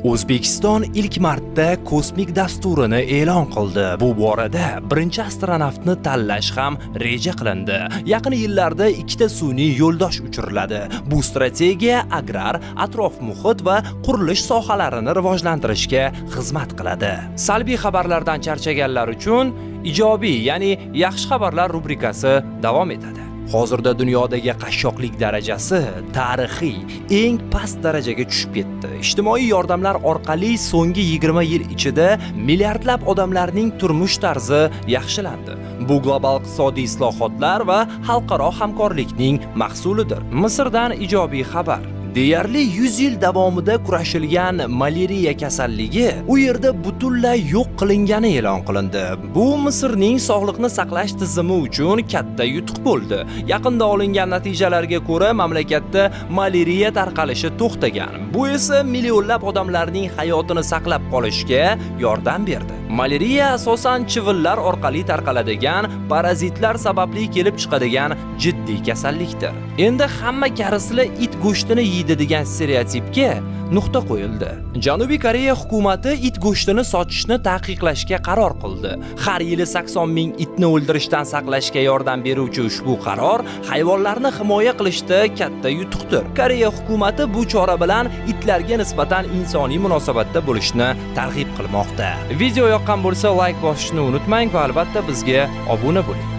O'zbekiston ilk marta kosmik dasturini e'lon qildi. Bu borada birinchi astronavtni tanlash ham reja qilindi. Yaqin yillarda ikkita sun'iy yo'ldosh uchiriladi. Bu strategiya agrar, atrof muhit va qurilish sohalarini rivojlantirishga xizmat qiladi. Salbiy xabarlardan charchaganlar uchun ijobiy, ya'ni yaxshi xabarlar rubrikasi davom etadi. Hozirda dunyodagi qashshoqlik darajasi tarixiy eng past darajaga tushib ketdi. Ijtimoiy yordamlar orqali so'nggi 20 yil ichida milliardlab odamlarning turmush tarzi yaxshilandi. Bu global iqtisodiy islohotlar va xalqaro hamkorlikning mahsulidir. Misrdan ijobiy xabar. Deyarli 100 yil davomida kurashilgan malariya kasalligi u yerda butunlay yo'q qilingani e'lon qilindi. Bu Misrning sog'liqni saqlash tizimi uchun katta yutuq bo'ldi. Yaqinda olingan natijalarga ko'ra, mamlakatda malariya tarqalishi to'xtagan. Bu esa millionlab odamlarning hayotini saqlab qolishga yordam berdi. Malariya asosan chivinlar orqali tarqaladigan parazitlar sababli kelib chiqadigan jiddiy kasallikdir. Endi hamma karislar it go'shtini degan stereotipga nuqta qo'yildi. Janubiy Koreya hukumati it go'shtini sotishni taqiqlashga qaror qildi. Har yili 80 ming itni o'ldirishdan saqlashga yordam beruvchi ushbu qaror hayvonlarni himoya qilishda katta yutuqdir. Koreya hukumati bu chora bilan itlarga nisbatan insoniy munosabatda bo'lishni targ'ib qilmoqda. Video yoqqan bo'lsa, like bosishni unutmang va albatta bizga obuna bo'ling.